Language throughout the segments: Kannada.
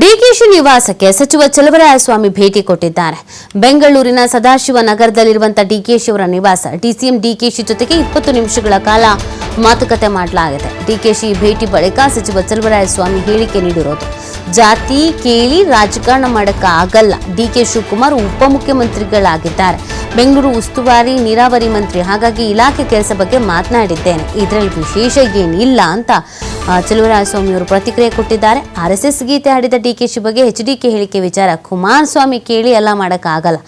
ಡಿಕೆಶಿ ನಿವಾಸಕ್ಕೆ ಸಚಿವ ಚಲುವರಾಯಸ್ವಾಮಿ ಭೇಟಿ ಕೊಟ್ಟಿದ್ದಾರೆ. ಬೆಂಗಳೂರಿನ ಸದಾಶಿವ ನಗರದಲ್ಲಿರುವಂತಹ ಡಿಕೆಶಿ ಅವರ ನಿವಾಸ. ಡಿಸಿಎಂ ಡಿಕೆಶಿ ಜೊತೆಗೆ 20 ನಿಮಿಷಗಳ ಕಾಲ ಮಾತುಕತೆ ಮಾಡಲಾಗಿದೆ. ಡಿಕೆಶಿ ಭೇಟಿ ಬಳಿಕ ಸಚಿವ ಚಲುವರಾಯಸ್ವಾಮಿ ಹೇಳಿಕೆ ನೀಡಿರೋದು, ಜಾತಿ ಕೇಳಿ ರಾಜಕಾರಣ ಮಾಡಕ ಆಗಲ್ಲ. ಡಿಕೆ ಶಿವಕುಮಾರ್ ಉಪಮುಖ್ಯಮಂತ್ರಿಗಳಾಗಿದ್ದಾರೆ, ಬೆಂಗಳೂರು ಉಸ್ತುವಾರಿ ನೀರಾವರಿ ಮಂತ್ರಿ, ಹಾಗಾಗಿ ಇಲಾಖೆ ಕೆಲಸ ಬಗ್ಗೆ ಮಾತನಾಡಿದ್ದೇನೆ, ಇದರಲ್ಲಿ ವಿಶೇಷ ಏನಿಲ್ಲ ಅಂತ ಚಲುವರಾಯಸ್ವಾಮಿ ಅವರು ಪ್ರತಿಕ್ರಿಯೆ ಕೊಟ್ಟಿದ್ದಾರೆ. RSS ಗೀತೆ ಹಾಡಿದ ಡಿಕೆಶಿ ಬಗ್ಗೆ HDK ಹೇಳಿಕೆ ವಿಚಾರ ಕುಮಾರಸ್ವಾಮಿ ಕೇಳಿ ಎಲ್ಲ ಮಾಡೋಕ್ಕಾಗಲ್ಲ,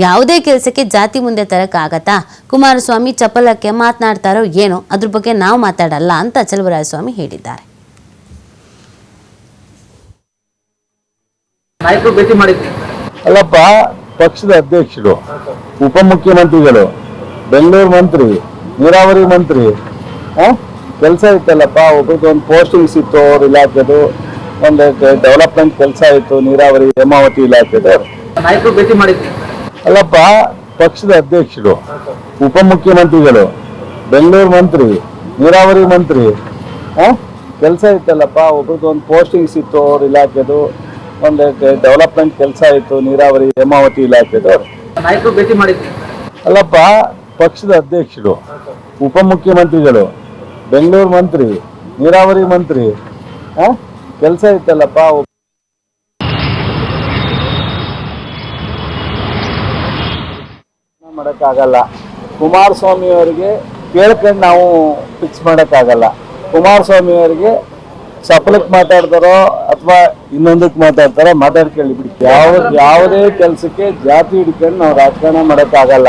ಯಾವುದೇ ಕೆಲಸಕ್ಕೆ ಜಾತಿ ಮುಂದೆ ತರಕ್ಕಾಗತ್ತಾ? ಕುಮಾರಸ್ವಾಮಿ ಚಪಲಕ್ಕೆ ಮಾತನಾಡ್ತಾರೋ ಏನೋ, ಅದ್ರ ಬಗ್ಗೆ ನಾವು ಮಾತಾಡಲ್ಲ ಅಂತ ಚಲುವರಾಯಸ್ವಾಮಿ ಹೇಳಿದ್ದಾರೆ. ಅಲ್ಲಪ್ಪ, ಪಕ್ಷದ ಅಧ್ಯಕ್ಷರು, ಉಪಮುಖ್ಯಮಂತ್ರಿಗಳು, ಬೆಂಗಳೂರು ಮಂತ್ರಿ, ನೀರಾವರಿ ಮಂತ್ರಿ, ಕೆಲಸ ಇತ್ತಲ್ಲಪ್ಪ. ಒಬ್ಬರದೊಂದು ಪೋಸ್ಟಿಂಗ್ಸ್ ಇತ್ತು, ಅವ್ರ ಇಲಾಖೆದು ಒಂದು ಡೆವಲಪ್ಮೆಂಟ್ ಕೆಲಸ ಇತ್ತು, ನೀರಾವರಿ ಹೇಮಾವತಿ ಇಲಾಖೆದು. ಅಲ್ಲಪ್ಪ, ಪಕ್ಷದ ಅಧ್ಯಕ್ಷರು, ಉಪಮುಖ್ಯಮಂತ್ರಿಗಳು, ಬೆಂಗಳೂರು ಮಂತ್ರಿ, ನೀರಾವರಿ ಮಂತ್ರಿ, ಕೆಲಸ ಇತ್ತಲ್ಲಪ್ಪ. ಒಬ್ಬರದೊಂದು ಪೋಸ್ಟಿಂಗ್ಸ್ ಇತ್ತು, ಅವ್ರ ಇಲಾಖೆದು ಒಂದು ಡೆವಲಪ್ಮೆಂಟ್ ಕೆಲಸ ಇತ್ತು, ನೀರಾವರಿ ಹೇಮಾವತಿ ಇಲಾಖೆದು. ಅಲ್ಲಪ್ಪ, ಪಕ್ಷದ ಅಧ್ಯಕ್ಷರು, ಉಪಮುಖ್ಯಮಂತ್ರಿಗಳು, ಬೆಂಗಳೂರು ಮಂತ್ರಿ, ನೀರಾವರಿ ಮಂತ್ರಿ, ಕೆಲಸ ಇತ್ತಲ್ಲಪ್ಪ. ಮಾಡೋಕ್ಕಾಗಲ್ಲ. ಕುಮಾರಸ್ವಾಮಿ ಅವರಿಗೆ ಕೇಳ್ಕೊಂಡು ನಾವು ಫಿಕ್ಸ್ ಮಾಡೋಕ್ಕಾಗಲ್ಲ. ಕುಮಾರಸ್ವಾಮಿ ಅವರಿಗೆ ಸಫಲಕ್ಕೆ ಮಾತಾಡ್ತಾರೋ ಅಥವಾ ಇನ್ನೊಂದಕ್ಕೆ ಮಾತಾಡ್ತಾರೋ ಮಾತಾಡ್ಕೊಳ್ಳಿ ಬಿಡಿ. ಯಾವುದೇ ಕೆಲಸಕ್ಕೆ ಜಾತಿ ಹಿಡ್ಕೊಂಡು ನಾವು ರಾಜಕಾರಣ ಮಾಡೋಕ್ಕಾಗಲ್ಲ.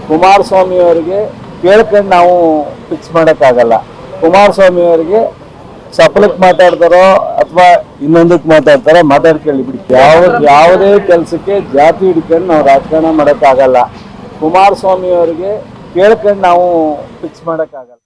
ಕುಮಾರಸ್ವಾಮಿ ಅವರಿಗೆ ಕೇಳ್ಕೊಂಡು ನಾವು ಫಿಕ್ಸ್ ಮಾಡೋಕ್ಕಾಗಲ್ಲ. ಕುಮಾರಸ್ವಾಮಿ ಅವರಿಗೆ ಸಫಲಕ್ಕೆ ಮಾತಾಡ್ತಾರೋ ಅಥವಾ ಇನ್ನೊಂದಕ್ಕೆ ಮಾತಾಡ್ತಾರೋ ಮಾತಾಡ್ಕೊಳ್ಳಿ ಬಿಡಿ. ಯಾವುದೇ ಕೆಲಸಕ್ಕೆ ಜಾತಿ ಹಿಡ್ಕೊಂಡು ನಾವು ರಾಜಕಾರಣ ಮಾಡೋಕ್ಕಾಗಲ್ಲ. ಕುಮಾರಸ್ವಾಮಿ ಅವರಿಗೆ ಕೇಳ್ಕೊಂಡು ನಾವು ಫಿಕ್ಸ್ ಮಾಡೋಕ್ಕಾಗಲ್ಲ.